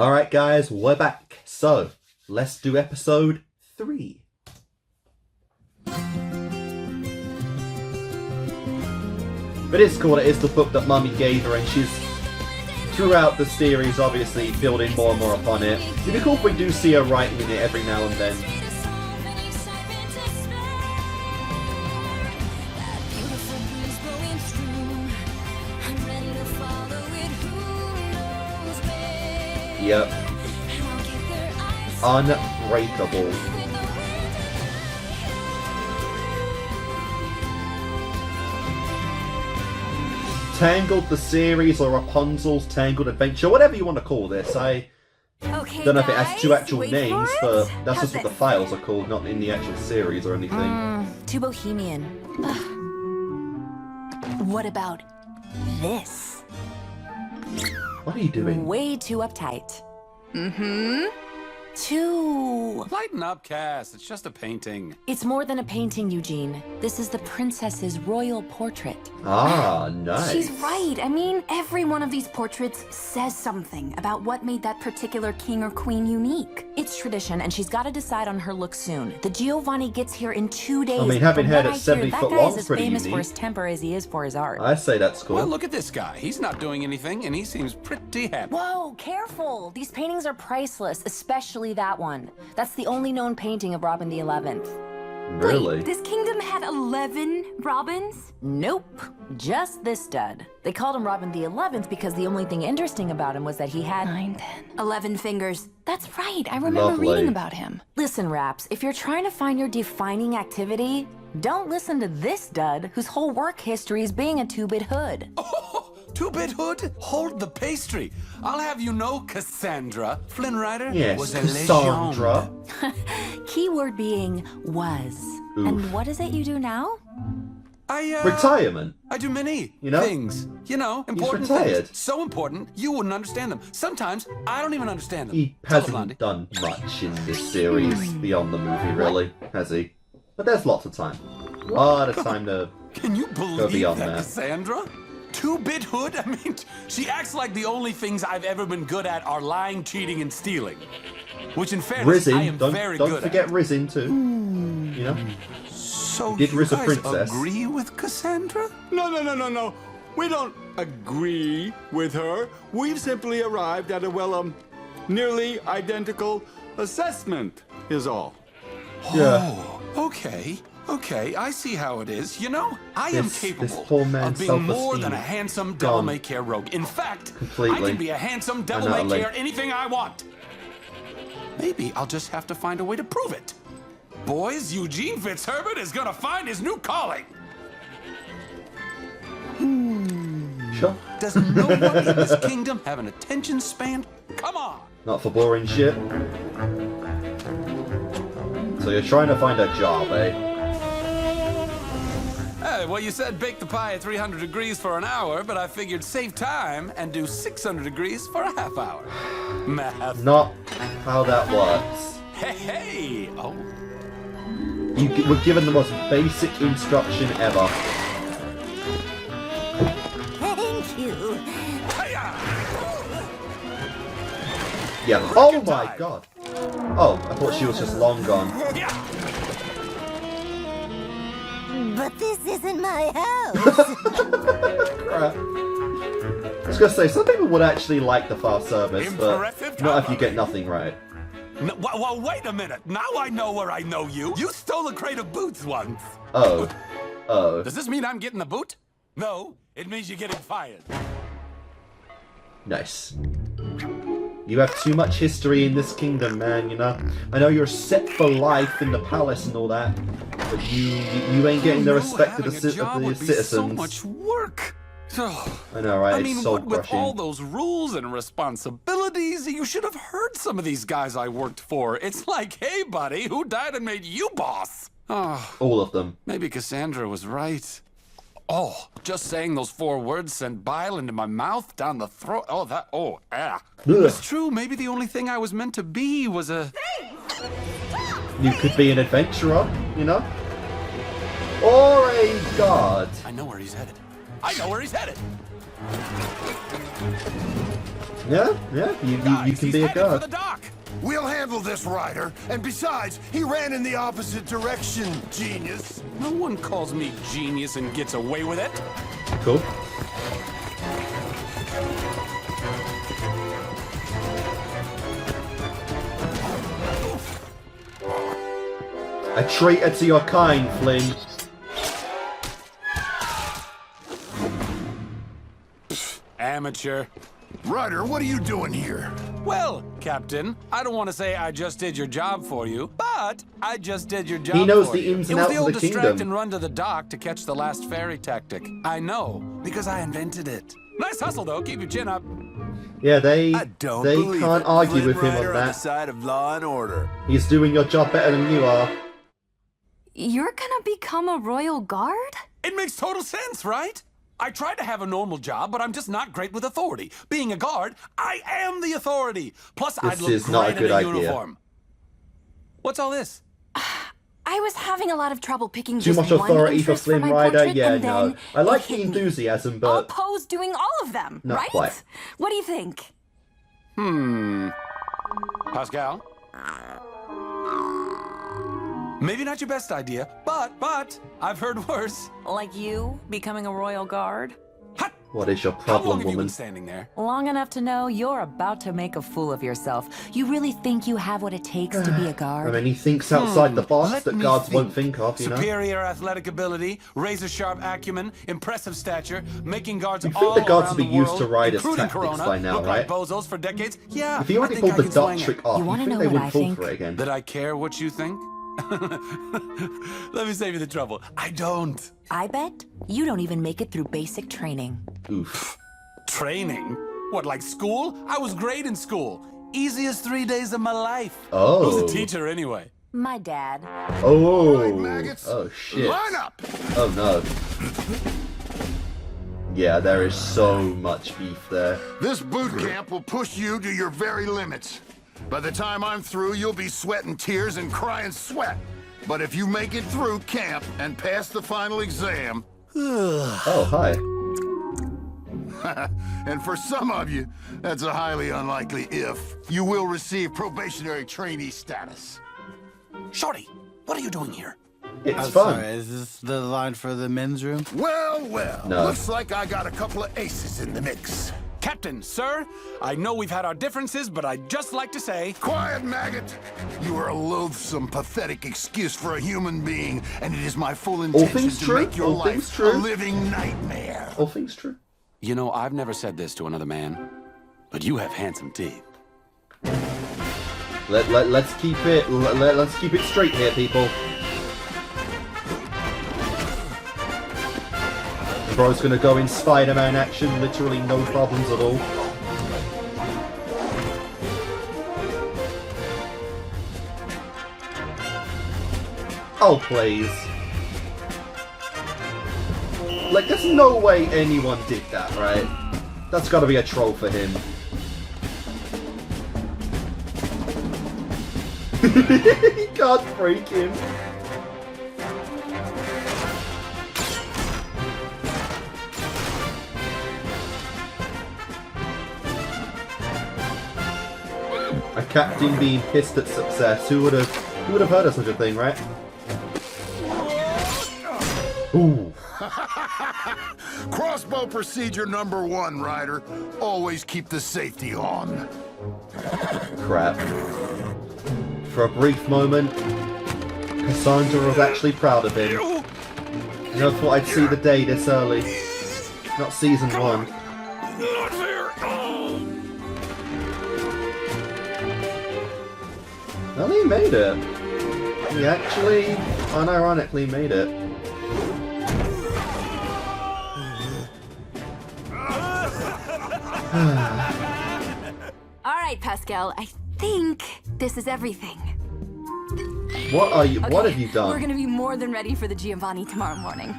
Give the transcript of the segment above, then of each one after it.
Alright guys, we're back. So, let's do episode 3. But it's cool, it is the book that Mummy gave her, and she's, throughout the series, obviously building more and more upon it. It'd be cool if we do see her writing in it every now and then. Yep. Unbreakable. Tangled the series, or Rapunzel's Tangled Adventure, whatever you want to call this. I don't know if it has two actual names, but that's just what the files are called, not in the actual series or anything. Too bohemian. What about this? What are you doing? Way too uptight. Too... Lighten up, Cass. It's just a painting. It's more than a painting, Eugene. This is the princess's royal portrait. Ah, nice. She's right. I mean, every one of these portraits says something about what made that particular king or queen unique. It's tradition, and she's got to decide on her look soon. The Giovanni gets here in 2 days. I mean, having From had what it I 70 hear, foot that guy long is is as pretty famous unique. for his temper as he is for his art. I say that's cool. Well, look at this guy. He's not doing anything, and he seems pretty happy. Whoa, careful! These paintings are priceless, especially that one. That's the only known painting of Robin the 11th. Really? Wait, this kingdom had 11 Robins? Nope, just this stud. They called him Robin the 11th because the only thing interesting about him was that he had 9, 10, 11 fingers. That's right, I remember Lovely. reading about him. Listen, Raps, if you're trying to find your defining activity, don't listen to this dud whose whole work history is being a two-bit hood. Oh, two-bit hood? Hold the pastry. I'll have you know, Cassandra, Flynn Rider Yes, was a Cassandra. Keyword being was. Oof. And what is it you do now? Retirement. I do many know? things. You know, important retired. things. So important, you wouldn't understand them. Sometimes, I don't even understand them. He Tell us, Blondie. hasn't done much in this series beyond the movie, really, has he? But there's lots of time. A lot of time to Can you go believe beyond that, that. Cassandra? Two-bit hood? I mean, she acts like the only things I've ever been good at are lying, cheating, and stealing. Which, in fairness, I Rizzing. am Don't very good forget at. Rizzing, too. You know? So Did you Riz a guys princess? agree with Cassandra? No. We don't agree with her. We've simply arrived at a, nearly identical assessment, is all. Yeah. Oh, okay, I see how it is. You know, I am This capable poor man's of being more self-esteem than a handsome gone. devil-may-care rogue. In fact, I Completely. can be a handsome And devil-may-care utterly. anything I want. Maybe I'll just have to find a way to prove it. Boys, Eugene Fitzherbert is gonna find his new calling. Sure. Does no one in this kingdom have an attention span? Come on! Not for boring shit. So you're trying to find a job, eh? Hey, well, you said bake the pie at 300 degrees for an hour, but I figured save time and do 600 degrees for a half hour. Math. Not how that works. Hey! Oh. You were given the most basic instruction ever. Thank you. Hiya! Yeah. Oh my god. Oh, I thought she was just long gone. Yeah! But this isn't my house. Crap. I was gonna say, some people would actually like the fast service, but Impressive not if you job, get nothing right. No, well, wait a minute. Now I know where I know you. You stole a crate of boots once. Oh. Does this mean I'm getting the boot? No, it means you're getting fired. Nice. You have too much history in this kingdom, man, you know? I know you're set for life in the palace and all that, but you ain't getting the respect of the citizens. So much work. I know, right? I It's mean, soul what with crushing. all those rules and responsibilities, you should have heard some of these guys I worked for. It's like, hey, buddy, who died and made you boss? Oh, All of them. maybe Cassandra was right. Oh, just saying those 4 words sent bile into my mouth, down the throat. Ugh. It's true, maybe the only thing I was meant to be was a... You could be an adventurer, you know? Or a god. I know where he's headed. I know where he's headed. Yeah, you Guys, can he's be a headed for guard. the dock. We'll handle this, Ryder. And besides, he ran in the opposite direction, genius. No one calls me genius and gets away with it. Cool. A traitor to your kind, Flynn. Amateur. Ryder, what are you doing here? Well, Captain, I don't want to say I just did your job for you, but I just did your job. He knows for the you. ins and It was outs the of old the distract kingdom. and run to the dock to catch the last ferry tactic. I know, because I invented it. Nice hustle, though. Keep your chin up. Yeah, they believe can't it. argue Flynn with him Rider on on the that. side of law and order. He's doing your job better than you are. You're gonna become a royal guard? It makes total sense, right? I tried to have a normal job, but I'm just not great with authority. Being a guard, I am the authority. Plus, I'd This look is not a great good in a idea. uniform. What's all this? I was having a lot of trouble picking Too just much one authority for interest Flynn my Rider? portrait, Yeah, and no. then I like it the hit me. enthusiasm, I'll but pose doing all of them, not right? quite. What do you think? Pascal? Maybe not your best idea, but I've heard worse. Like you becoming a royal guard? Hot. what is your How long problem, have you woman? been standing there? Long enough to know you're about to make a fool of yourself. You really think you have what it takes to be a I guard? mean, he thinks outside the box Let that me guards won't think of, you know? Superior athletic ability, razor-sharp acumen, impressive stature, making guards You'd think all the guards around would be the used world, to Riders' including tactics Corona, by now, look like right? bozos for decades. Yeah, If he I already think pulled I the can dot swing it. trick off, You you wanna think know they what wouldn't I fall think? for it again? That I care what you think? Let me save you the trouble. I don't. I bet you don't even make it through basic training. Oof. Training? What, like school? I was great in school. Easiest 3 days of my life. Oh. Who's a teacher anyway? My dad. Oh. maggots. Oh, shit. Line up! Oh, no. Yeah, there is so much beef there. This boot camp will push you to your very limits. By the time I'm through, you'll be sweating tears and crying sweat. But if you make it through camp and pass the final exam, Oh, hi. and for some of you, that's a highly unlikely if, you will receive probationary trainee status. Shorty, what are you doing here? It's I'm fun. sorry, is this the line for the men's room? Well, well, No. looks like I got a couple of aces in the mix. Captain, sir, I know we've had our differences, but I'd just like to say... Quiet, maggot! You are a loathsome, pathetic excuse for a human being, and it is my full intention things to true, make your all things life true. a living nightmare. All things true. You know, I've never said this to another man, but you have handsome teeth. Let's keep it let's keep it straight here, people. Bro's gonna go in Spider-Man action, literally no problems at all. Oh, please. Like, there's no way anyone did that, right? That's gotta be a troll for him. He can't break him. A captain being pissed at success. Who would have heard of such a thing, right? Ooh. Crossbow procedure number 1, Ryder. Always keep the safety on. Crap. For a brief moment, Cassandra was actually proud of him. I never thought I'd see the day this early. Not season 1. Not fair! Well, he made it. He actually, unironically made it. All right, Pascal, I think this is everything. What are you? What Okay, have you done? We're gonna be more than ready for the Giovanni tomorrow morning.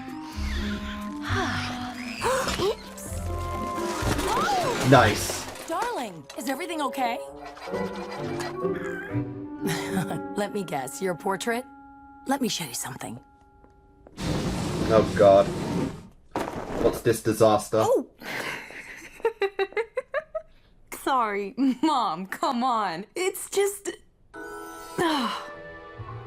Oops. Nice. Darling, is everything okay? Let me guess, your portrait? Let me show you something. Oh God. What's this disaster? Oh! Sorry, Mom, come on. It's just...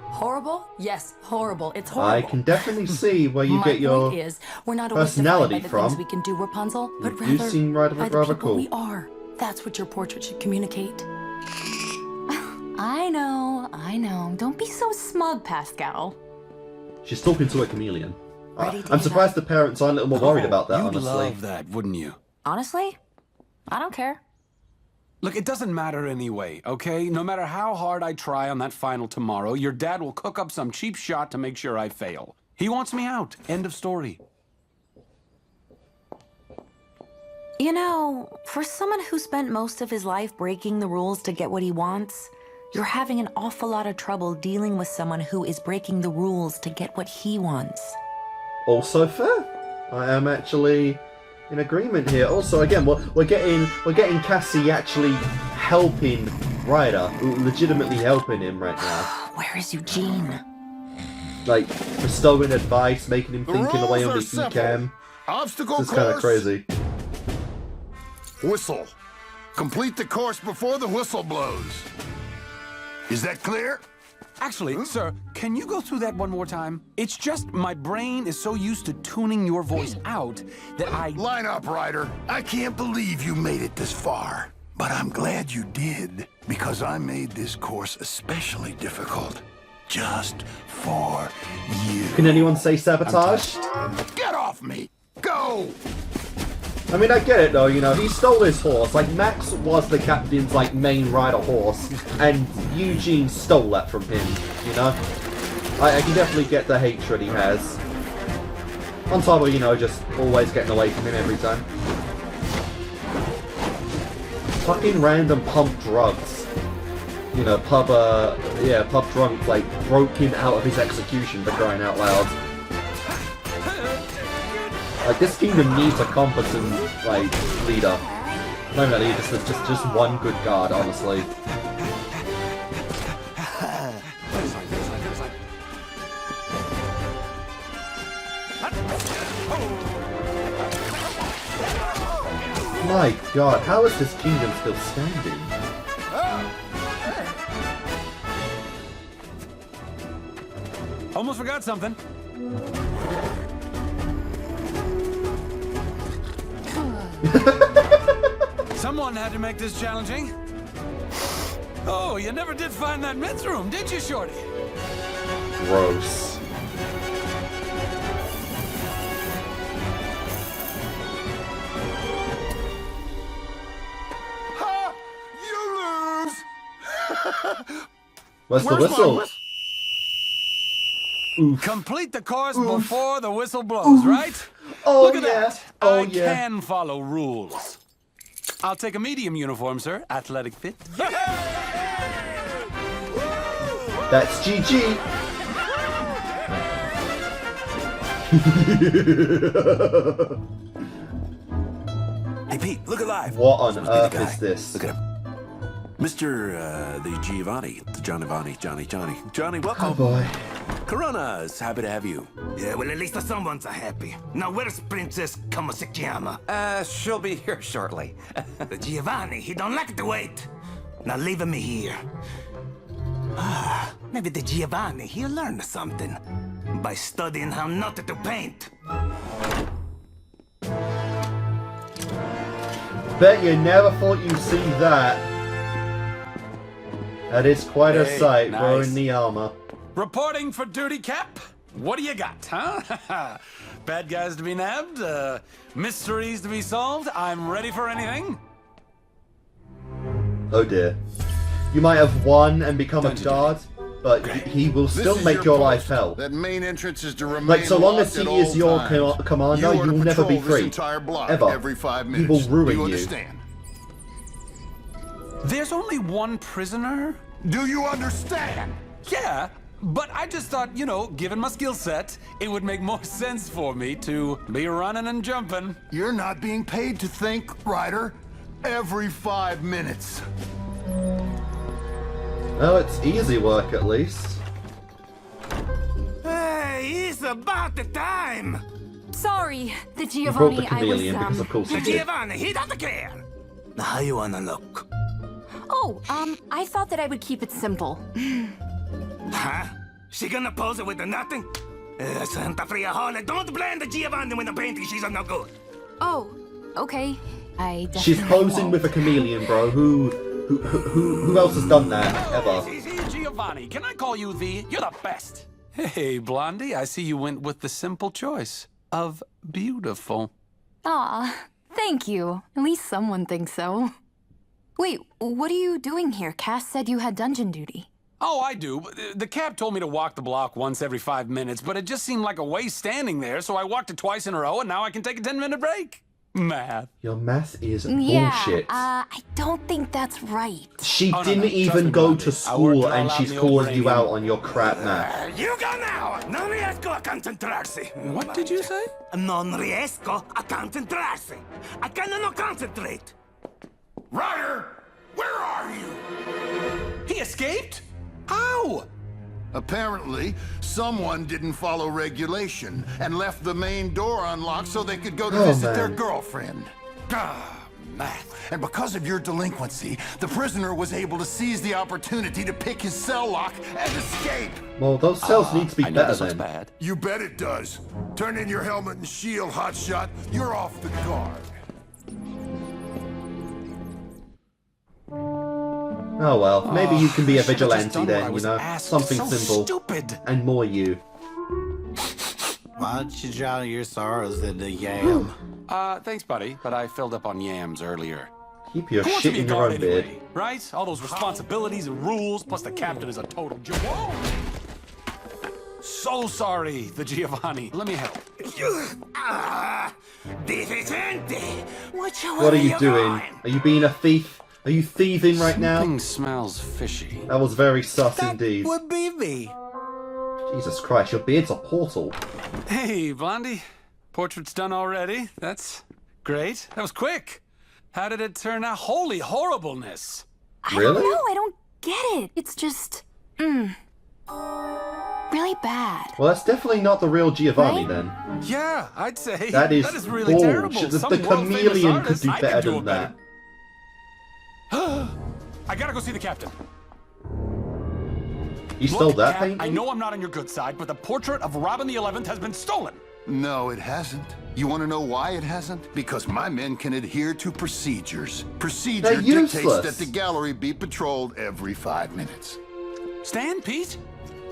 Horrible? Yes, horrible. It's horrible. I can definitely see where you get your point is, we're not personality always defined by the from. things we can do, Rapunzel, but You rather seem rather by the people cool. we are. That's what your portrait should communicate. I know. Don't be so smug, Pascal. She's talking to a chameleon. Ready to I'm give surprised the parents aren't a little more worried about that, You'd honestly. love that, wouldn't you? Honestly, I don't care. Look, it doesn't matter anyway, okay? No matter how hard I try on that final tomorrow, your dad will cook up some cheap shot to make sure I fail. He wants me out. End of story. You know, for someone who spent most of his life breaking the rules to get what he wants, you're having an awful lot of trouble dealing with someone who is breaking the rules to get what he wants. Also fair. I am actually in agreement here. Also, again, we're getting Cassie actually helping Ryder, legitimately helping him right now. Where is Eugene? Like bestowing advice, making him think in a way only he can. Obstacle This is kind of course. crazy. Whistle. Complete the course before the whistle blows. Is that clear? Actually, sir, can you go through that one more time? It's just my brain is so used to tuning your voice out that I... Line up, Ryder. I can't believe you made it this far. But I'm glad you did, because I made this course especially difficult. Just for you. Can anyone say sabotage? Get off me! Go! I mean, I get it though, you know, he stole his horse. Like, Max was the captain's, like, main rider horse, and Eugene stole that from him, you know? I can definitely get the hatred he has. On top of, you know, just always getting away from him every time. Fucking random pump drugs. You know, pub drunk, like, broke him out of his execution for crying out loud. Like, this kingdom needs a competent, like, leader. Not even a leader, just one good guard, honestly. My god, how is this kingdom still standing? Almost forgot something. Someone had to make this challenging. Oh, you never did find that men's room, did you, Shorty? Gross. Ha! You lose! Where's the Where's my whistle? Oof. Complete the course before the whistle blows, right? Oh, Look at yeah. that. Oh, I yeah. can follow rules. I'll take a medium uniform, sir. Athletic fit. That's GG. Hey, Pete, look alive. What on Must be the earth guy. is this? Look at him. Mr. The Giovanni. Johnny, welcome. Oh boy. Coronas, happy to have you. Yeah, well, at least someone's happy. Now, where's Princess Kamosikiyama? She'll be here shortly. The Giovanni, he don't like to wait. Now, leave me here. Maybe the Giovanni, he'll learn something by studying how not to paint. Bet you never thought you'd see that. That is quite a Hey, sight, nice. wearing the armor. Reporting for duty, Cap. What do you got, huh? Bad guys to be nabbed? Mysteries to be solved? I'm ready for anything. Oh dear. You might have won and become a Don't you guard, but he will still This is make your life post. hell. That main entrance is to remain Like, so long as locked he at is all your times. commander, You you are to will never be patrol this free. entire block Ever. every 5 He minutes. will ruin you. you. Understand? There's only one prisoner? Do you understand? Yeah, but I just thought, you know, given my skill set, it would make more sense for me to be running and jumping. You're not being paid to think, Ryder. Every 5 minutes. Oh, it's easy work at least. Hey, it's about the time. Sorry, the He brought Giovanni, the chameleon I because was, of course The he did. Giovanni, he doesn't care. How you wanna look? Oh, I thought that I would keep it simple. Huh? She gonna pose it with the nothing? Santa Fria Hole, don't blame the Giovanni when the painting she's no good. Oh, okay. I definitely She's posing won't. with a chameleon, bro. Who else has done that ever? Easy, Giovanni. Can I call you the? You're the best. Hey, Blondie, I see you went with the simple choice of beautiful. Aw, thank you. At least someone thinks so. Wait, what are you doing here? Cass said you had dungeon duty. Oh, I do. The cab told me to walk the block once every 5 minutes, but it just seemed like a waste standing there, so I walked it twice in a row, and now I can take a 10-minute break. Math. Your math is Yeah, bullshit. I don't think that's right. She Oh, no, didn't no. Trust even me, go Blondie. to I worked school it all and out she's in the old calling you brain. out on your crap math. You go now! Non riesco a concentrarsi. What did you say? Non riesco a concentrarsi. I cannot concentrate. Ryder, where are you? He escaped? How? Apparently, someone didn't follow regulation and left the main door unlocked so they could go to Oh, visit their man. girlfriend. Ah, math. And because of your delinquency, the prisoner was able to seize the opportunity to pick his cell lock and escape. Well, those cells need to be I know better this looks then. bad. You bet it does. Turn in your helmet and shield, hotshot. You're off the guard. Oh well, maybe you can be a I should've just vigilante done what I then, you was know? asked. Something So simple. Stupid. And more you. Why don't you drown your sorrows in the yam? Thanks, buddy, but I filled up on yams earlier. Keep your Who wants to shit be a in your guard own beard. anyway, right? All those responsibilities and rules, plus the captain is a total jerk. Whoa! So sorry, the Giovanni. Let me help. Deficiente. What are you doing? Are you being a thief? Are you thieving right now? Something smells fishy. That was very sus indeed. Would be me. Jesus Christ, your beard's a portal. Hey, Blondie. Portrait's done already. That's great. That was quick. How did it turn out? Holy horribleness. I Really? don't know, I don't get it. It's just, really bad. Well, that's definitely not the real Giovanni Right? then. Yeah, I'd say. That is really bullshit. terrible. The Some chameleon world-famous could artist, do I better do than it that. I gotta go see the captain. You stole Look, that Cap, painting? I know I'm not on your good side, but the portrait of Robin the 11th has been stolen. No, it hasn't. You want to know why it hasn't? Because my men can adhere to procedures. Procedure They're dictates useless. that the gallery be patrolled every 5 minutes. Stan, Pete?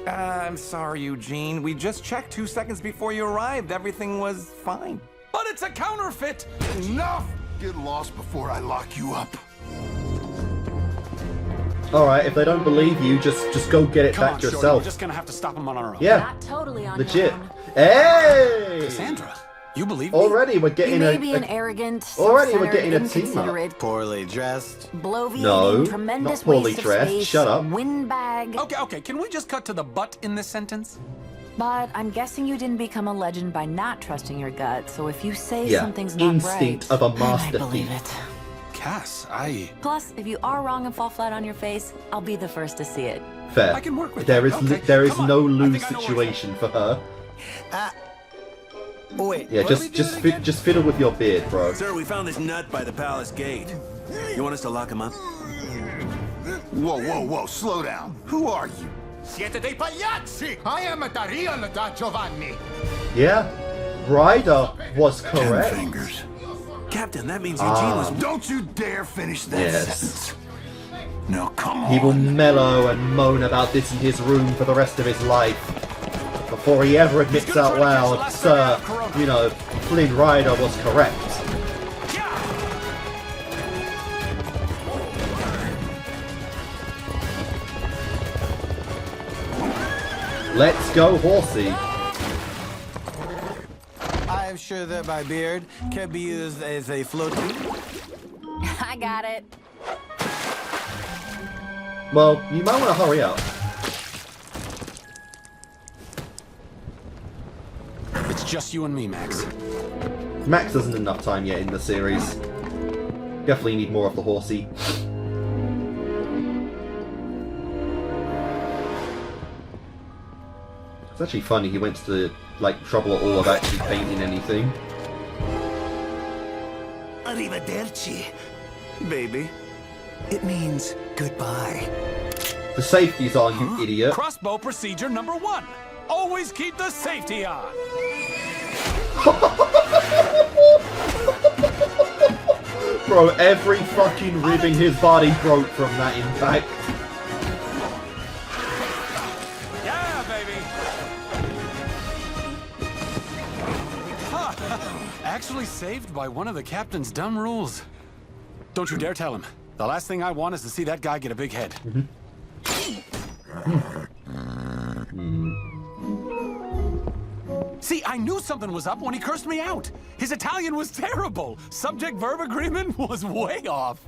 I'm sorry, Eugene. We just checked 2 seconds before you arrived. Everything was fine. But it's a counterfeit. Enough! Get lost before I lock you up. Alright, if they don't believe you, just go get it Come back on, Shorty, yourself. we're just gonna have to stop him on our own. Yeah, Not totally on legit. your own. Hey! Cassandra, you believe me? Already we're You getting may a... be an arrogant, already we're self-centered, getting a team up. inconsiderate, Poorly dressed. bloviating, No, tremendous not poorly waste of dressed. space, Shut up. windbag. Okay, can we just cut to the butt in this sentence? But I'm guessing you didn't become a legend by not trusting your gut, so if you say Yeah, something's not instinct right, of a I master believe thief. it. Cass, Plus, if you are wrong and fall flat on your face, I'll be the first to see it. Fair. I can work with There that. is Okay, there is come on. no I lose think I know where situation for her. Wait. Yeah, what are we doing again? just fiddle with your beard, bro. Sir, we found this nut by the palace gate. You want us to lock him up? Whoa, slow down. Who are you? Siete dei pagliacci! I am the real Giovanni. Yeah, Ryder was 10 correct. fingers. Captain, that means Eugene was... Don't you dare finish that Yes. sentence. Now come He will on. mellow and moan about this in his room for the rest of his life. Before he ever admits gonna out try to catch the loud, last sir, turn of Corona." you know, Flynn Ryder was correct. Let's go, horsey. I am sure that my beard can be used as a floating. I got it. Well, you might want to hurry up. It's just you and me, Max. Max hasn't enough time yet in the series. Definitely need more of the horsey. It's actually funny he went to the trouble at all of actually painting anything. Arrivederci. baby? It means goodbye. The safety's on, you idiot. Crossbow procedure number 1. Always keep the safety on. Bro, every fucking rib in his body broke from that impact. Yeah, baby. Actually saved by one of the captain's dumb rules. Don't you dare tell him. The last thing I want is to see that guy get a big head. See, I knew something was up when he cursed me out. His Italian was terrible. Subject-verb agreement was way off.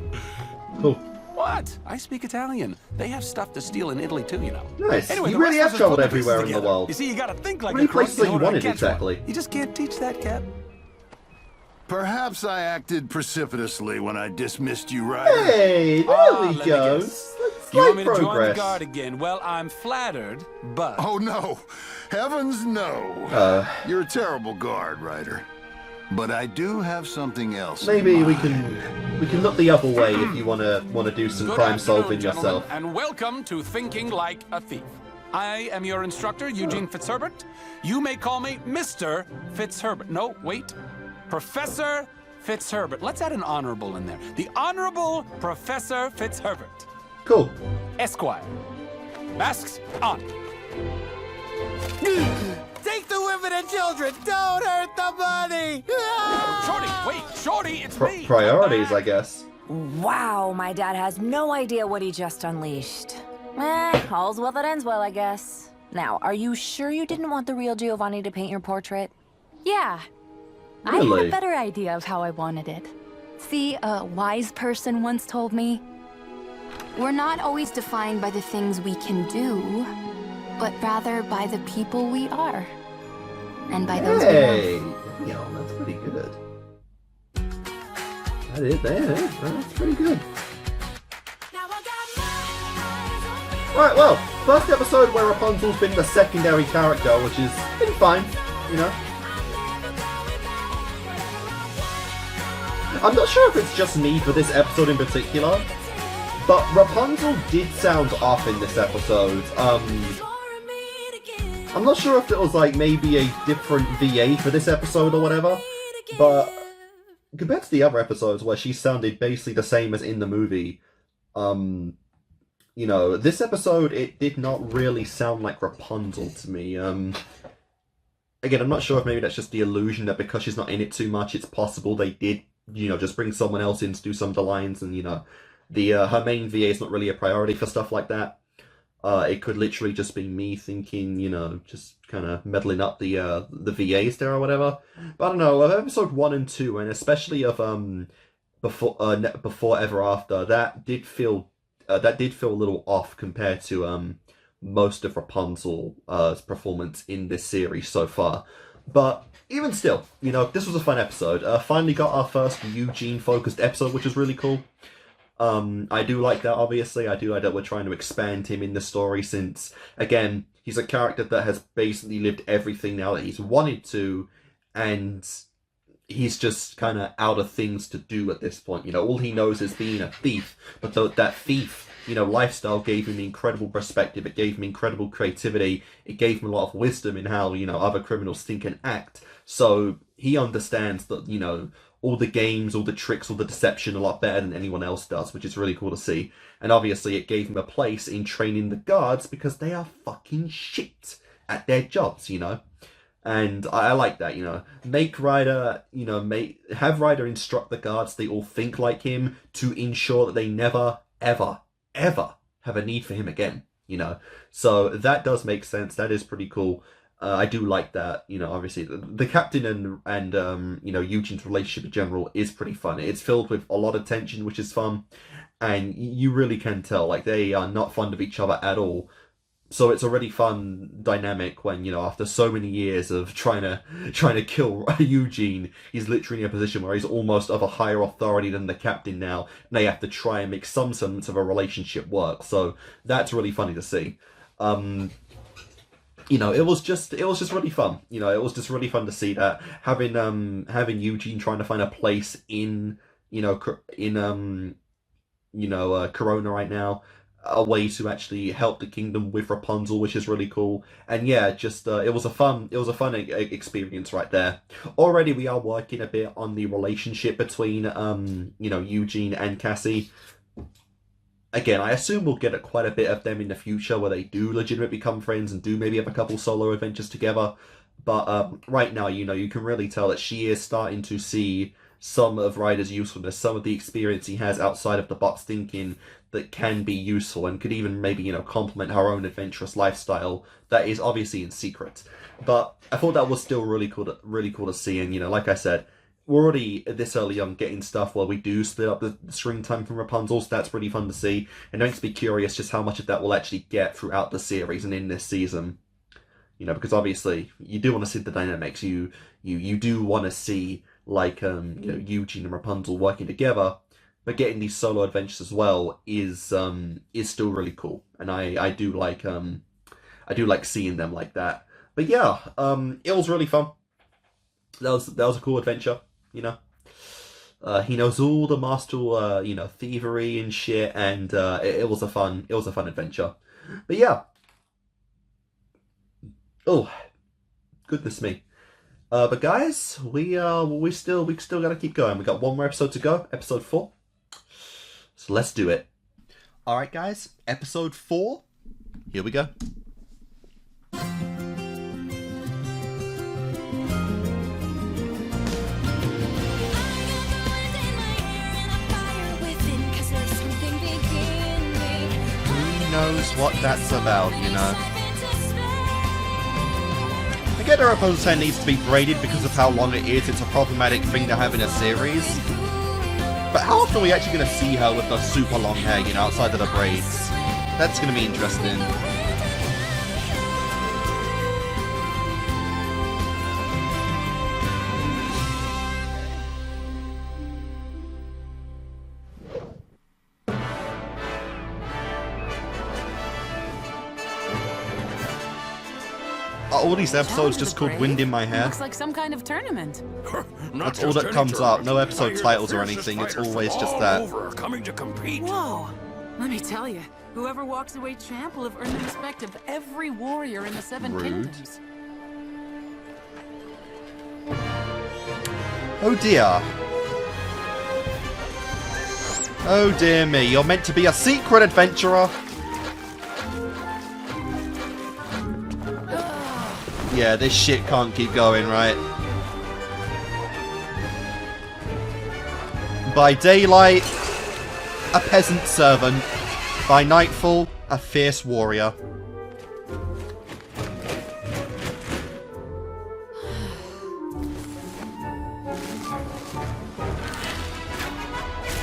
Oh. What? I speak Italian. They have stuff to steal in Italy too, you know. Nice. Anyway, you the really rest have of us traveled put the pieces everywhere in the together. world. You see, you gotta think like How many a crook places that in you order to wanted catch exactly? one. You just can't teach that, Cap. Perhaps I acted precipitously when I dismissed you, Ryder. Hey, there Ah, we let me go. guess. Slight You want me to join the progress. guard again? Well, I'm flattered, but... Oh, no. Heavens, no. You're a terrible guard, Ryder. But I do have something else. Maybe we can look the other way if you wanna do some Good crime afternoon, solving gentlemen, yourself. and welcome to Thinking Like a Thief. I am your instructor, Eugene Fitzherbert. You may call me Mr. Fitzherbert. No, wait. Professor Fitzherbert. Let's add an honorable in there. The Honorable Professor Fitzherbert. Cool. Esquire. Masks on. Take the women and children! Don't hurt the money! Shorty, wait, Shorty, it's me! Priorities, I guess. Wow, my dad has no idea what he just unleashed. All's well that ends well, I guess. Now, are you sure you didn't want the real Giovanni to paint your portrait? Yeah. I Really? had a better idea of how I wanted it. See, a wise person once told me, we're not always defined by the things we can do, but rather by the people we are. And by those Hey, we love. yo, that's pretty good. That is, that's pretty good. Right, well, first episode where Rapunzel's been the secondary character, which has been fine, you know. I'm not sure if it's just me for this episode in particular, but Rapunzel did sound off in this episode. I'm not sure if it was like maybe a different VA for this episode or whatever, but compared to the other episodes where she sounded basically the same as in the movie, you know, this episode, it did not really sound like Rapunzel to me. Again, I'm not sure if maybe that's just the illusion that because she's not in it too much, it's possible they did, you know, just bring someone else in to do some of the lines, and, you know, her main VA is not really a priority for stuff like that. It could literally just be me thinking, you know, just kind of meddling up the VAs there or whatever. But I don't know, of episode 1 and 2, and especially of Before Ever After, that did feel a little off compared to most of Rapunzel's performance in this series so far. But even still, you know, this was a fun episode. Finally got our first Eugene-focused episode, which is really cool. I do like that, obviously. I do like that we're trying to expand him in the story since, again, he's a character that has basically lived everything now that he's wanted to, and he's just kind of out of things to do at this point. You know, all he knows is being a thief, but that thief, you know, lifestyle gave him incredible perspective, it gave him incredible creativity, it gave him a lot of wisdom in how, you know, other criminals think and act. So he understands that, you know, all the games, all the tricks, all the deception a lot better than anyone else does, which is really cool to see. And obviously it gave him a place in training the guards because they are fucking shit at their jobs, you know. And I like that, you know. Make Ryder, you know, have Ryder instruct the guards they all think like him to ensure that they never, ever, ever have a need for him again, you know. So that does make sense. That is pretty cool. I do like that, you know, obviously the captain and you know, Eugene's relationship in general is pretty fun. It's filled with a lot of tension, which is fun, and you really can tell, like, they are not fond of each other at all. So it's a really fun dynamic when, you know, after so many years of trying to kill Eugene, he's literally in a position where he's almost of a higher authority than the captain now, and they have to try and make some semblance of a relationship work. So that's really funny to see. You know, it was just really fun. You know, it was just really fun to see that, having Eugene trying to find a place in, you know, you know, Corona right now. A way to actually help the kingdom with Rapunzel, which is really cool. And yeah, just it was a fun experience right there. Already we are working a bit on the relationship between you know, Eugene and Cassie. Again, I assume we'll get quite a bit of them in the future where they do legitimately become friends and do maybe have a couple solo adventures together. But right now, you know, you can really tell that she is starting to see some of Ryder's usefulness, some of the experience he has outside of the box thinking that can be useful and could even maybe, you know, complement her own adventurous lifestyle that is obviously in secret. But I thought that was still really cool to see. And, you know, like I said, we're already this early on getting stuff where we do split up the screen time from Rapunzel, so that's really fun to see. And it makes me curious just how much of that we'll actually get throughout the series and in this season. You know, because obviously you do want to see the dynamics. You do want to see, like, you know, Eugene and Rapunzel working together, but getting these solo adventures as well is still really cool, and I do like seeing them like that. But yeah, it was really fun. That was a cool adventure, you know. He knows all the master, you know, thievery and shit, and it was a fun adventure. But yeah. Oh, goodness me. But guys, we still gotta keep going. We got one more episode to go, episode 4. So let's do it. All right, guys, episode 4. Here we go. Who knows what that's about, you know? I get that Rapunzel's hair needs to be braided because of how long it is. It's a problematic thing to have in a series. But how often are we actually going to see her with the super long hair, you know, outside of the braids? That's going to be interesting. Are all these episodes just called Wind in My Hair? Looks like some kind of tournament. That's all that comes up. No episode titles or anything. It's always just that. Coming to compete. Whoa! Let me tell you, whoever walks away champ will have earned the respect of every warrior in the 7 kingdoms. Oh dear. Oh dear me. You're meant to be a secret adventurer. Yeah, this shit can't keep going, right? By daylight, a peasant servant. By nightfall, a fierce warrior.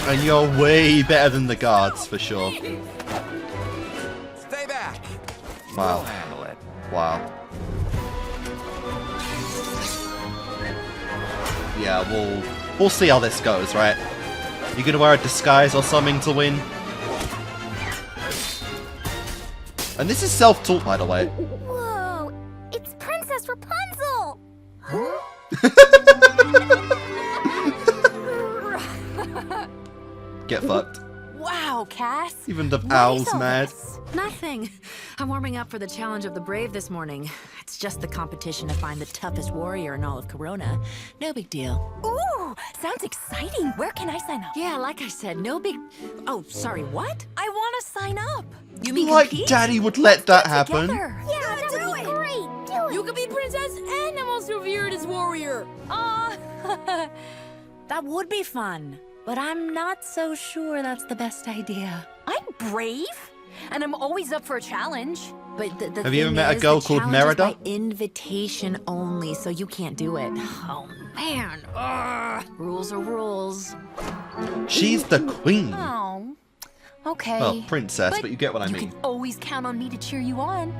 And you're way better than the guards, for sure. Stay back. Wow. We'll handle it. Wow. Yeah, we'll see how this goes, right? You gonna wear a disguise or something to win? And this is self-taught, by the way. Whoa! It's Princess Rapunzel! Get fucked. Wow, Cass. Even the owl's mad. Nothing. I'm warming up for the challenge of the brave this morning. It's just the competition to find the toughest warrior in all of Corona. No big deal. Ooh, sounds exciting. Where can I sign up? Yeah, like I said, no big... Oh, sorry, what? I want to sign up. You mean like compete? Daddy would let that happen. Yeah, that would be great. Do it. You could be princess and the most revered as warrior. That would be fun. But I'm not so sure that's the best idea. I'm brave, and I'm always up for a challenge. But the Have you ever thing met a is, girl the called challenge is Merida? by invitation only, so you can't do it. Oh man, rules are rules. She's the queen. Oh, okay. Well, princess, but you get what I You mean. can always count on me to cheer you on.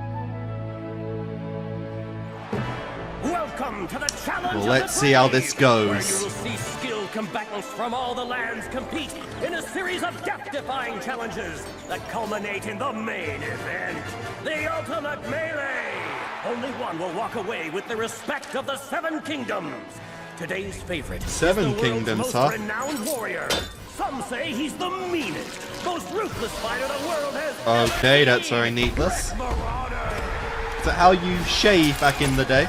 Welcome to the challenge. Well, let's see how this goes. Where you will see skilled combatants from all the lands compete in a series of death-defying challenges that culminate in the main event, the ultimate melee. Only one will walk away with the respect of the 7 kingdoms. Today's favorite, 7 is the world's kingdoms, most huh? renowned warrior, Some say he's the meanest, most ruthless fighter the world has Okay, that's very needless. Is that how you shave back in the day?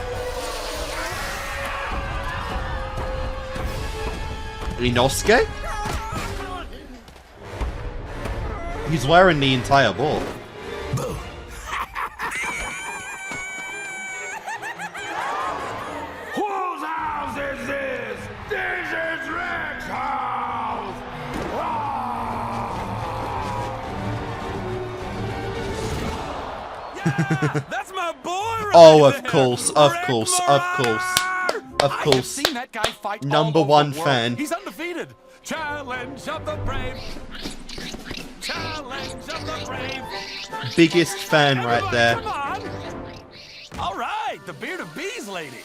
Inosuke? He's wearing the entire ball. Whose house is this? This is Rick's house! That's my boy right Oh, of there. course, of course, of course. Of I have course. seen that guy fight Number all over one the world. fan. He's undefeated. Challenge of the brave. Challenge of the brave. Biggest fan right there. Come on. All right, the Beard of Bees lady.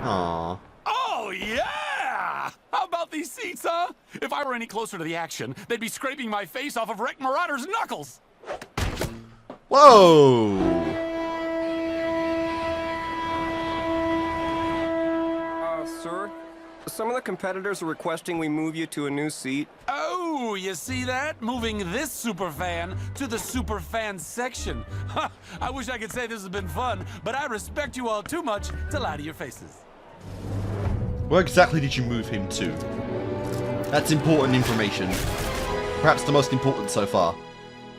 Aww. Oh, yeah! How about these seats, huh? If I were any closer to the action, they'd be scraping my face off of Wreck Marauder's knuckles. Whoa! Sir? Some of the competitors are requesting we move you to a new seat. Oh, you see that? Moving this superfan to the superfan section. Ha, I wish I could say this has been fun, but I respect you all too much to lie to your faces. Where exactly did you move him to? That's important information. Perhaps the most important so far.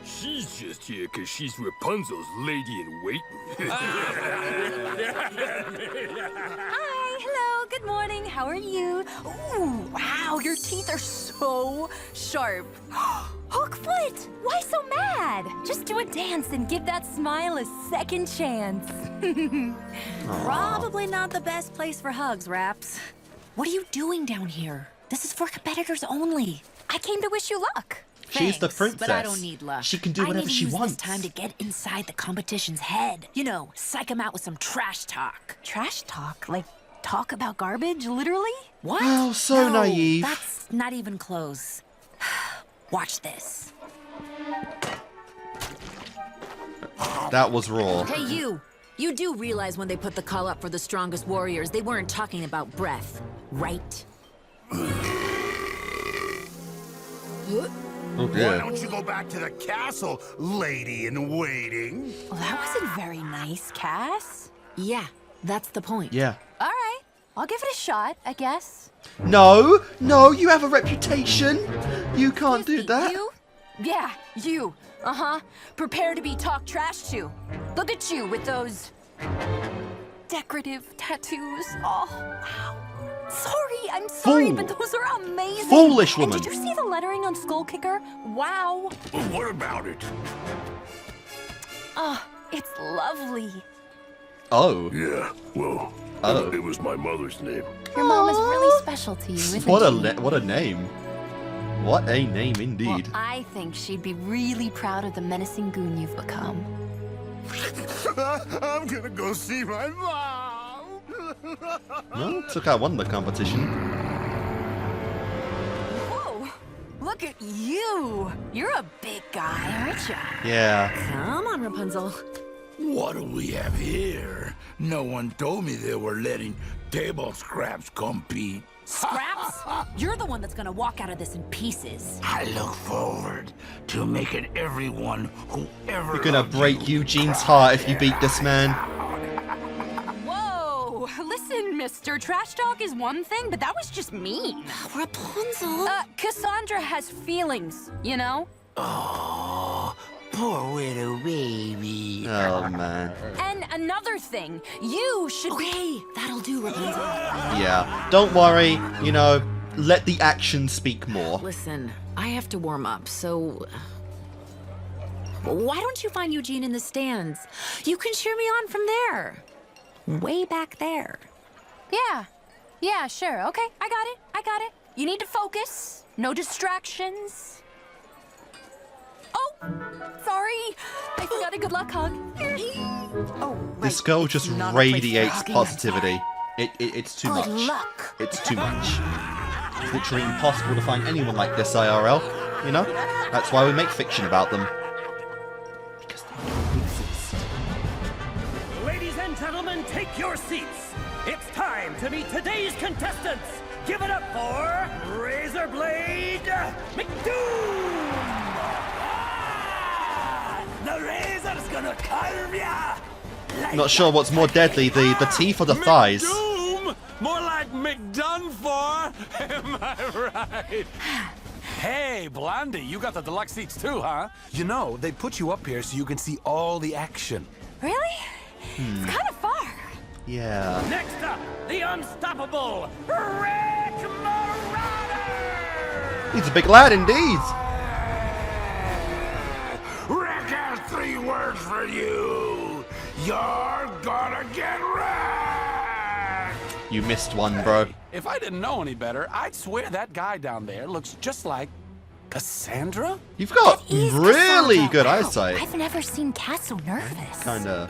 She's just here because she's Rapunzel's lady in waiting. Hi, hello, good morning. How are you? Ooh, wow, your teeth are so sharp. Hookfoot, why so mad? Just do a dance and give that smile a second chance. Probably not the best place for hugs, Raps. What are you doing down here? This is for competitors only. I came to wish you luck. She's the Thanks, princess. but I don't need luck. She can do whatever she wants. I need to use this time to get inside the competition's head. You know, psych him out with some trash talk. Trash talk? Like talk about garbage, literally? What? Oh, so No, naive. That's not even close. Watch this. That was raw. Hey, you. You do realize when they put the call up for the strongest warriors, they weren't talking about breath, right? Oh Why dear. don't you go back to the castle, lady in waiting? Well, that wasn't very nice, Cass. Yeah, that's the point. Yeah. All right, I'll give it a shot, I guess. No, no, you have a reputation. You can't do that. You? Yeah, you. Uh-huh. Prepare to be talked trash to. Look at you with those decorative tattoos. Oh, wow. Sorry, I'm sorry, Fool. but those are amazing. Foolish And woman. did you see the lettering on Skull Kicker? Wow. What about it? Oh, it's lovely. Oh. Yeah, well, Oh. it was my mother's name. Your mom is really special to you, isn't she? What a name. What a name indeed. Well, I think she'd be really proud of the menacing goon you've become. I'm gonna go see my mom. Well, took out one of the competition. Whoa! Look at you! You're a big guy, aren't you? Yeah. Come on, Rapunzel. What do we have here? No one told me they were letting table scraps compete. Scraps? You're the one that's gonna walk out of this in pieces. I look forward to making everyone who ever You're gonna break Eugene's heart if you beat this man. Whoa! Listen, mister, trash talk is one thing, but that was just mean. Rapunzel. Cassandra has feelings, you know? Oh, poor little baby. Oh man. And another thing, you should Okay, that'll do, Rapunzel. Yeah. Don't worry, you know, let the action speak more. Listen, I have to warm up, so... Why don't you find Eugene in the stands? You can cheer me on from there. Way back there. Yeah, sure, okay, I got it. You need to focus, no distractions. Oh, sorry, I forgot a good luck hug. Here. Oh, This girl just not a place for radiates hugging. positivity. It's too Good much. luck. It's too much. It's literally impossible to find anyone like this IRL. You know? That's why we make fiction about them. Ladies and gentlemen, take your seats. It's time to meet today's contestants. Give it up for Razorblade McDoom! The razor's gonna carve ya! Not sure what's more deadly, the teeth or the thighs. McDoom! More like McDone for! Am I right? Hey, Blondie, you got the deluxe seats too, huh? You know, they put you up here so you can see all the action. Really? It's kind of far. Yeah. Next up, the unstoppable Rick Marauder! He's a big lad indeed. Rick has 3 words for you. You're gonna get wrecked. You missed one, bro. If I didn't know any better, I'd swear that guy down there looks just like Cassandra? You've got really good eyesight. I've never seen Cass so nervous. Kinda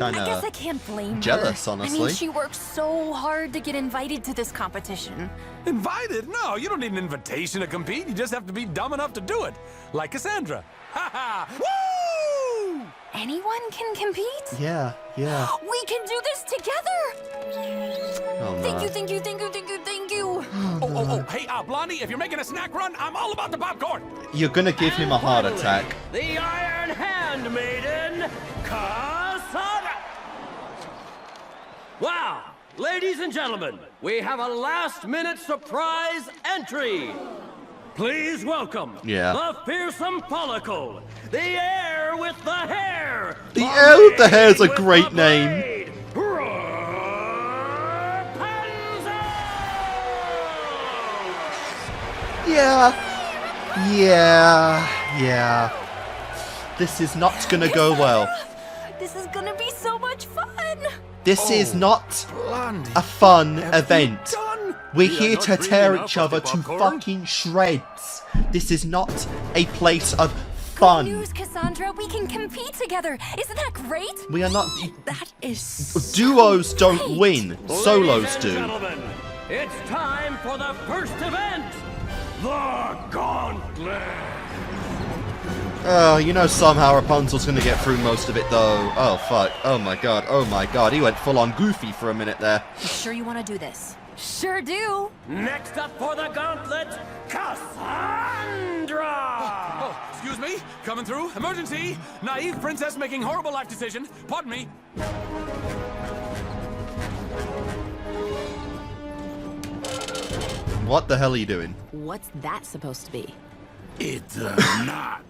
I guess I can't blame jealous, her. honestly. I mean, she worked so hard to get invited to this competition. Invited? No, you don't need an invitation to compete. You just have to be dumb enough to do it. Like Cassandra. Ha ha! Woo! Anyone can compete? Yeah, yeah. We can do this together! Oh, Thank no. you, thank you, thank you, thank you, thank you! Oh, hey, Blondie, if you're making a snack run, I'm all about the popcorn! You're gonna give him a heart attack. The Iron Handmaiden, Cassandra! Wow! Ladies and gentlemen, we have a last-minute surprise entry! Please welcome the fearsome follicle, the heir with the hair! The heir with the hair is a great name. Yeah. This is not gonna go well. This is gonna be so much fun! This is not a fun event. We're here to tear each other to fucking shreds. This is not a place of fun. Good news, Cassandra. We can compete together. Isn't that great? We are not. That is so Duos don't win. Solos Ladies and do. gentlemen, it's time for the first event, the Gauntlet. You know somehow Rapunzel's gonna get through most of it though. Oh fuck. Oh my god. He went full on goofy for a minute there. You sure you want to do this? Sure do. Next up for the Gauntlet, Cassandra! Oh, excuse me, coming through. Emergency! Naive princess making horrible life decision. Pardon me. What the hell are you doing? What's that supposed to be? It's not.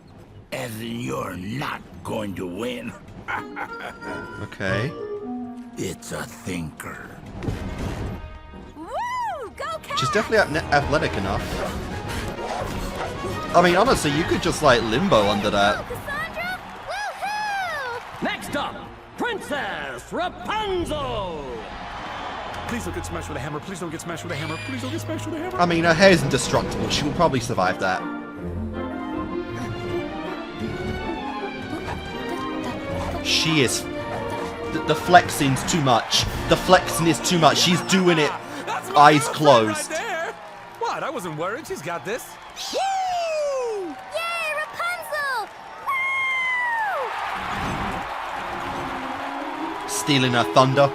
As in you're not going to win. Okay. It's a thinker. Woo! Go, Cass! She's definitely athletic enough. I mean, honestly, you could just like limbo under that. Cassandra! Woohoo! Next up, Princess Rapunzel! Please don't get smashed with a hammer. Please don't get smashed with a hammer. Please don't get smashed with a hammer. I mean, her hair is indestructible. She will probably survive that. She is. The flexing's too much. The flexing is too much. She's doing it. Eyes closed. Right there. What? I wasn't worried. She's got this. Woo! Yay, Rapunzel! Woo! Stealing her thunder.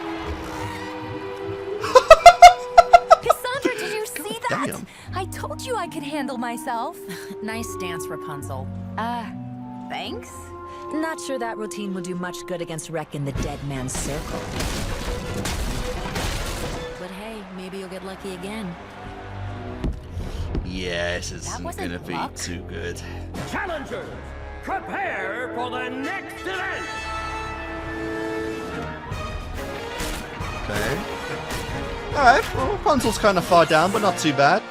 Cassandra, did you see that? damn. I told you I could handle myself. Nice dance, Rapunzel. Thanks. Not sure that routine will do much good against Wreck in the dead man's circle. But hey, maybe you'll get lucky again. Yeah, this isn't wasn't gonna be luck. too good. Challengers, prepare for the next event! Okay. Alright, well, Rapunzel's kind of far down, but not too bad.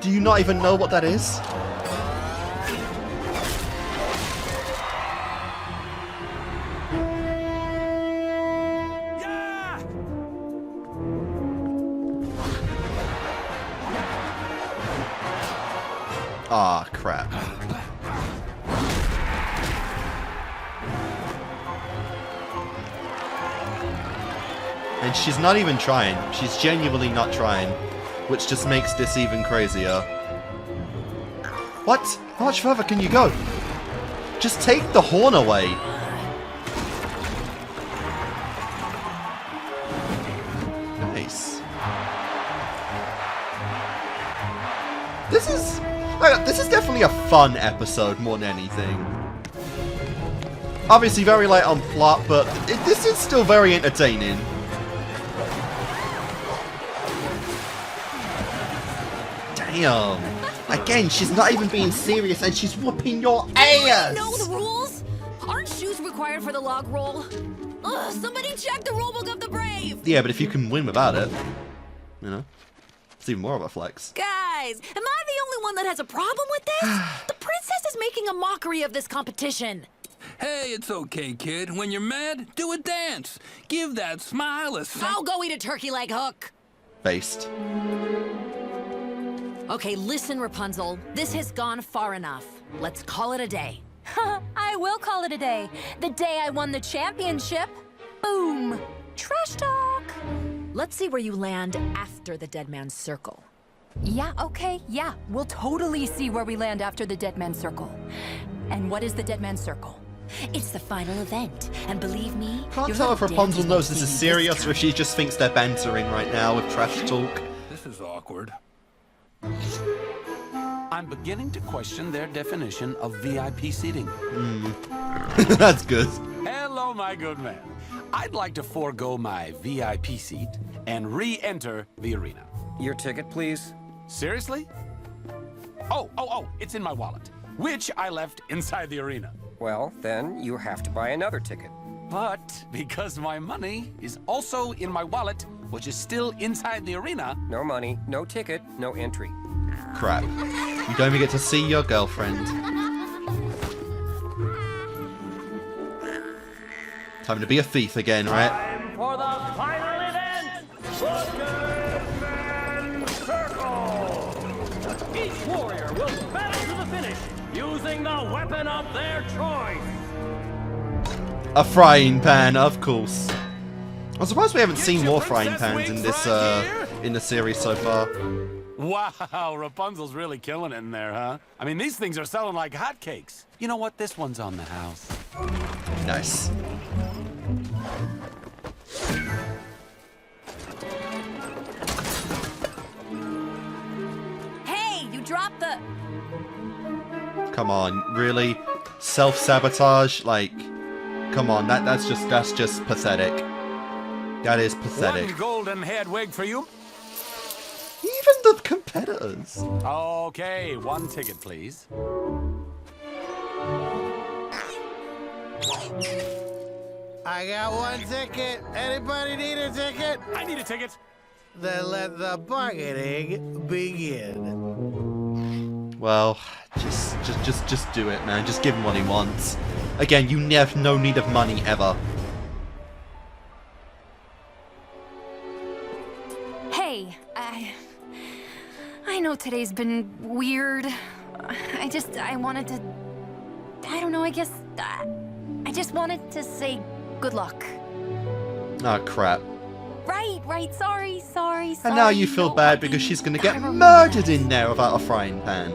Do you not even know what that is? Yeah! Ah, crap. And she's not even trying. She's genuinely not trying. Which just makes this even crazier. What? How much further can you go? Just take the horn away. Like, this is definitely a fun episode more than anything. Obviously very light on plot, but this is still very entertaining. Damn. Again, she's not even being serious and she's whooping your ass! Know the rules? Aren't shoes required for the log roll? Ugh, somebody check the rulebook of the brave! Yeah, but if you can win without it, you know, it's even more of a flex. Guys, am I the only one that has a problem with this? The princess is making a mockery of this competition. Hey, it's okay, kid. When you're mad, do a dance. Give that smile a I'll go eat a turkey leg hook. Based. Okay, listen, Rapunzel. This has gone far enough. Let's call it a day. I will call it a day. The day I won the championship. Boom. Trash talk. Let's see where you land after the Dead Man's Circle. Yeah, okay, yeah. We'll totally see where we land after the Dead Man's Circle. And what is the Dead Man's Circle? It's the final event, and believe me, Can't tell if Rapunzel knows this is serious or if she just thinks they're bantering right now with trash talk. This is awkward. I'm beginning to question their definition of VIP seating. That's good. Hello, my good man. I'd like to forego my VIP seat and re-enter the arena. Your ticket, please. Seriously? Oh, it's in my wallet, which I left inside the arena. Well, then you have to buy another ticket. But because my money is also in my wallet, which is still inside the arena... No money, no ticket, no entry. Crap. You don't even get to see your girlfriend. Time to be a thief again, right? Time for the final event! The Dead Man's Circle! Each warrior will battle to the finish using the weapon of their choice. A frying pan, of course. I'm surprised we haven't seen more frying pans in this in the series so far. Wow, Rapunzel's really killing it in there, huh? I mean, these things are selling like hotcakes. You know what? This one's on the house. Nice. Hey, you dropped the... Come on, really? Self-sabotage? Like, come on, that's just pathetic. That is pathetic. One golden head wig for you. Even the competitors. Okay, one ticket, please. I got one ticket. Anybody need a ticket? I need a ticket. Then let the bargaining begin. Well, just do it, man. Just give him what he wants. Again, you have no need of money ever. Hey, I know today's been weird. I wanted to... I don't know, I guess... I just wanted to say good luck. Oh, crap. Right, sorry. And now you feel bad because she's gonna get murdered in there without a frying pan.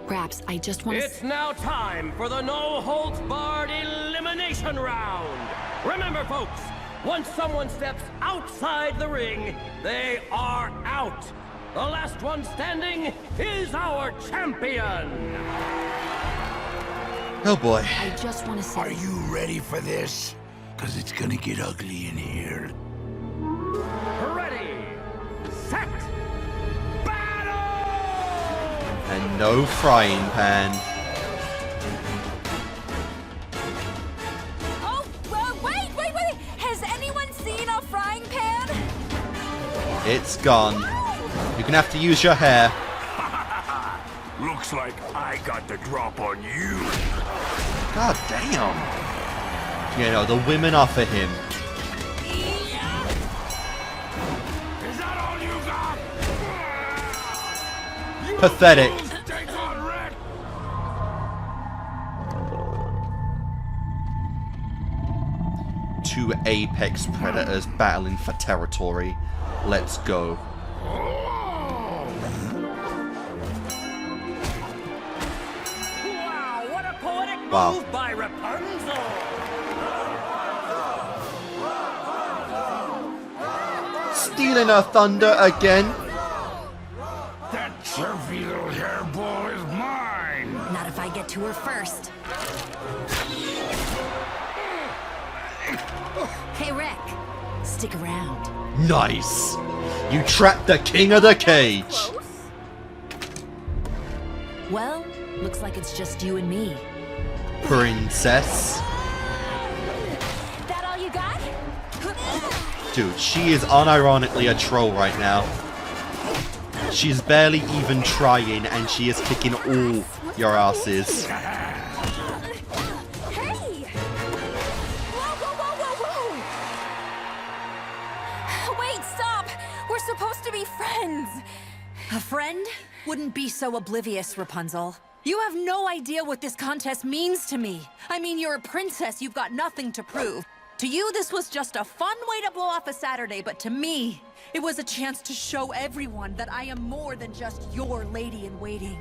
Raps, I just want to... It's now time for the no-holds-barred elimination round. Remember, folks, once someone steps outside the ring, they are out. The last one standing is our champion. Oh boy. I just want to say... Are you ready for this? Because it's gonna get ugly in here. Ready, set, battle! And no frying pan. Oh, wait! Has anyone seen a frying pan? It's gone. You're gonna have to use your hair. Looks like I got the drop on you. God damn. You know, the women are for him. Is that all you got? Pathetic. Take on red. Two apex predators battling for territory. Let's go. Wow, what a poetic Wow. move by Rapunzel! Stealing her thunder again. That chirpy little hairball is to her first. Hey, Rick. Stick around. Nice! You trapped the king of the cage! Well, looks like it's just you and me. Princess. That all you got? Dude, she is unironically a troll right now. She's barely even trying, and she is kicking all your asses. Hey! Whoa! Wait, stop! We're supposed to be friends! A friend? Wouldn't be so oblivious, Rapunzel. You have no idea what this contest means to me. I mean, you're a princess, you've got nothing to prove. To you, this was just a fun way to blow off a Saturday, but to me, it was a chance to show everyone that I am more than just your lady-in-waiting.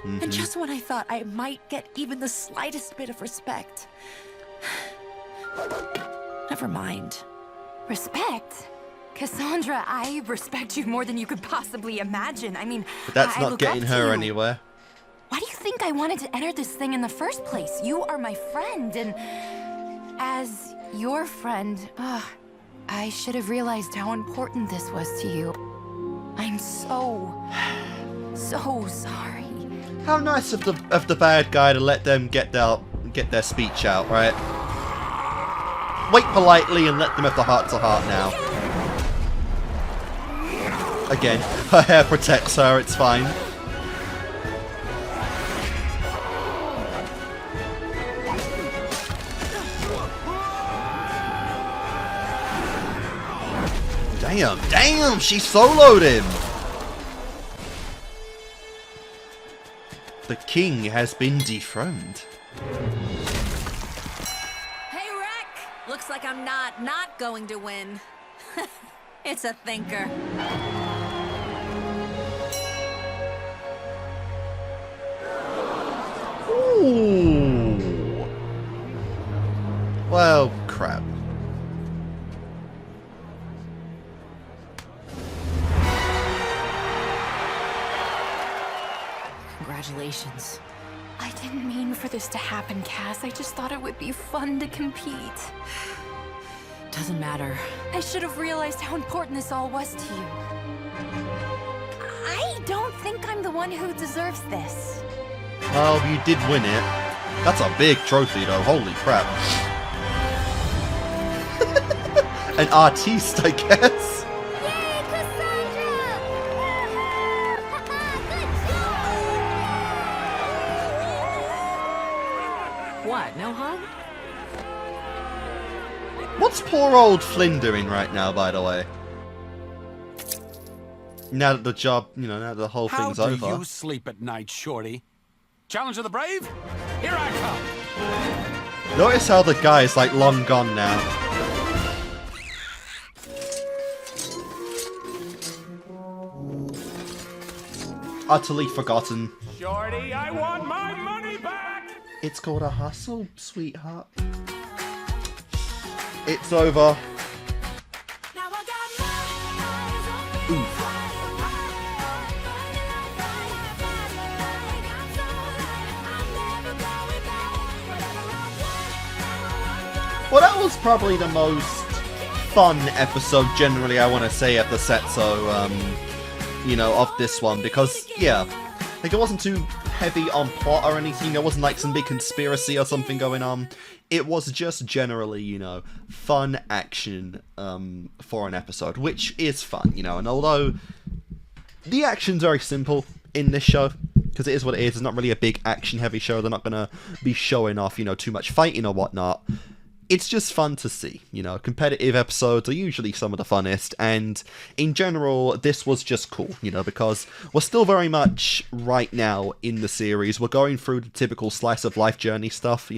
And just when I thought I might get even the slightest bit of respect... Never mind. Respect? Cassandra, I respect you more than you could possibly imagine. I mean, But that's I not look getting up to her you. anywhere. Why do you think I wanted to enter this thing in the first place? You are my friend, and as your friend, I should have realized how important this was to you. I'm so sorry. How nice of the bad guy to let them get their speech out, right? Wait politely and let them have the heart-to-heart now. Again, her hair protects her, it's fine. Damn, she soloed him! The king has been dethroned. Hey, Rick! Looks like I'm not going to win. It's a thinker. Ooh. Well, crap. Congratulations. I didn't mean for this to happen, Cass. I just thought it would be fun to compete. Doesn't matter. I should have realized how important this all was to you. I don't think I'm the one who deserves this. Well, you did win it. That's a big trophy, though. Holy crap. An artiste, I guess. Yay, Cassandra! What, no hug? What's poor old Flynn doing right now, by the way? Now that the job, now that the whole thing's How over. do you sleep at night, Shorty? Challenge of the brave? Here I come! Notice how the guy is like long gone now. Utterly forgotten. Shorty, I want my money back! It's called a hustle, sweetheart. It's over. Oof. Well, that was probably the most fun episode, generally, I want to say, of the setso, of this one, because, yeah, like, it wasn't too heavy on plot or anything, there wasn't, like, some big conspiracy or something going on. It was just generally, fun action, for an episode, which is fun, and although the action's very simple in this show, because it is what it is, it's not really a big action-heavy show, they're not gonna be showing off, too much fighting or whatnot. It's just fun to see, competitive episodes are usually some of the funnest, and in general, this was just cool, because we're still very much right now in the series, we're going through the typical slice of life journey stuff,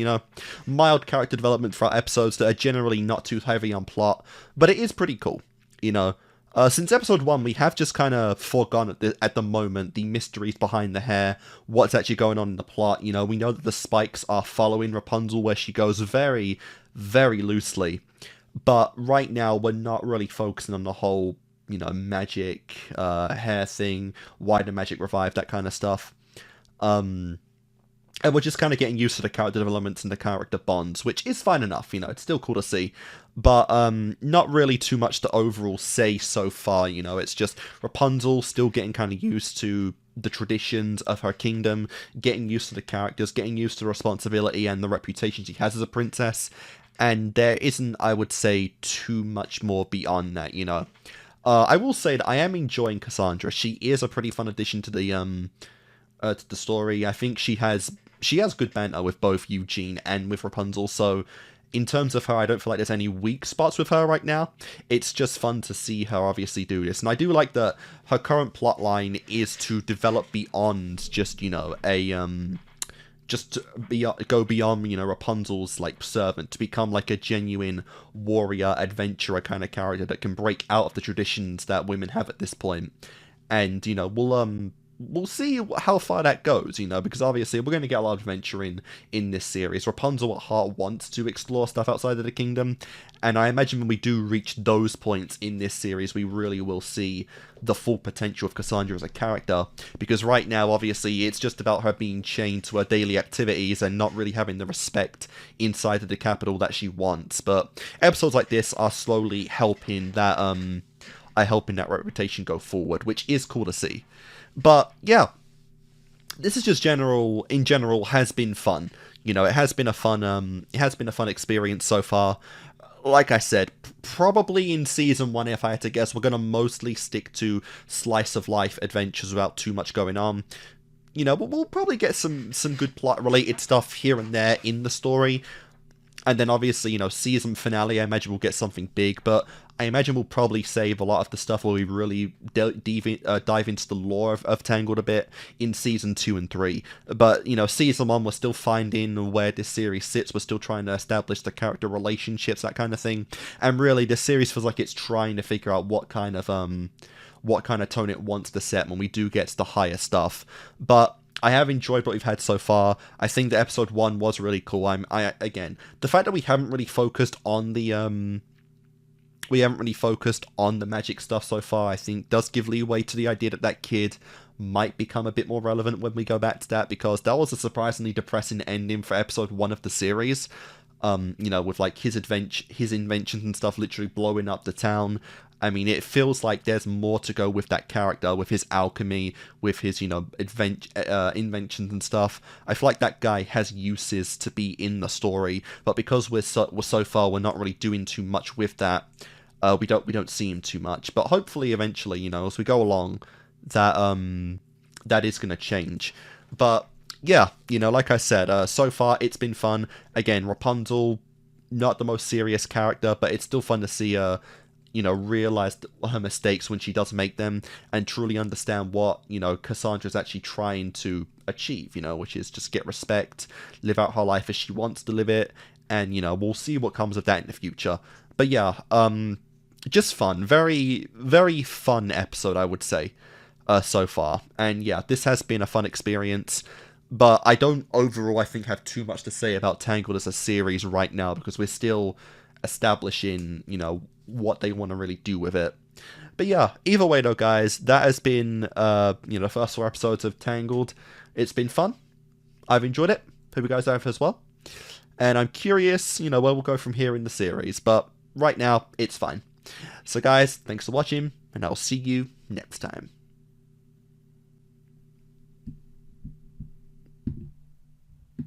mild character development for episodes that are generally not too heavy on plot, but it is pretty cool, Since episode 1, we have just kind of foregone at the moment the mysteries behind the hair, what's actually going on in the plot, we know that the Spikes are following Rapunzel where she goes very, very loosely, but right now we're not really focusing on the whole, magic, hair thing, why the magic revived, that kind of stuff. And we're just kind of getting used to the character developments and the character bonds, which is fine enough, you know, it's still cool to see. But not really too much to overall say so far, you know, it's just Rapunzel still getting kind of used to the traditions of her kingdom, getting used to the characters, getting used to the responsibility and the reputation she has as a princess. And there isn't, I would say, too much more beyond that, you know. I will say that I am enjoying Cassandra. She is a pretty fun addition to the story. I think she has good banter with both Eugene and with Rapunzel, so in terms of her, I don't feel like there's any weak spots with her right now. It's just fun to see her obviously do this, and I do like that her current plotline is to develop beyond just, you know, go beyond, you know, Rapunzel's, like, servant, to become, like, a genuine warrior, adventurer kind of character that can break out of the traditions that women have at this point. And, you know, we'll see how far that goes, you know, because obviously we're going to get a lot of adventure in this series. Rapunzel at heart wants to explore stuff outside of the kingdom, and I imagine when we do reach those points in this series, we really will see the full potential of Cassandra as a character, because right now, obviously, it's just about her being chained to her daily activities and not really having the respect inside of the capital that she wants. But episodes like this are slowly helping that reputation go forward, which is cool to see. But yeah, this is just in general has been fun. You know, it has been a fun experience so far. Like I said, probably in season 1, if I had to guess, we're gonna mostly stick to slice of life adventures without too much going on. You know, we'll probably get some good plot related stuff here and there in the story. And then obviously, you know, season finale, I imagine we'll get something big, but I imagine we'll probably save a lot of the stuff where we really dive into the lore of Tangled a bit in season 2 and 3. But, you know, season 1, we're still finding where this series sits. We're still trying to establish the character relationships, that kind of thing. And really, this series feels like it's trying to figure out what kind of tone it wants to set when we do get to the higher stuff. But I have enjoyed what we've had so far. I think that episode 1 was really cool. Again, the fact that we haven't really focused on the magic stuff so far, I think does give leeway to the idea that that kid might become a bit more relevant when we go back to that, because that was a surprisingly depressing ending for episode 1 of the series. You know, with like his inventions and stuff literally blowing up the town. I mean, it feels like there's more to go with that character, with his alchemy, with his, you know, inventions and stuff. I feel like that guy has uses to be in the story, but because we're so far, we're not really doing too much with that. We don't see him too much, but hopefully, eventually, you know, as we go along, that is going to change. But yeah, you know, like I said, so far it's been fun. Again, Rapunzel, not the most serious character, but it's still fun to see her, you know, realize her mistakes when she does make them, and truly understand what, you know, Cassandra's actually trying to achieve, you know, which is just get respect, live out her life as she wants to live it, and, you know, we'll see what comes of that in the future. But yeah, just fun. Very, very fun episode, I would say, so far. And yeah, this has been a fun experience. But I don't overall, I think, have too much to say about Tangled as a series right now, because we're still establishing, you know, what they want to really do with it. But yeah, either way though, guys, that has been, you know, the first 4 episodes of Tangled. It's been fun. I've enjoyed it. Hope you guys have as well. And I'm curious, you know, where we'll go from here in the series. But right now, it's fine. So guys, thanks for watching, and I'll see you next time.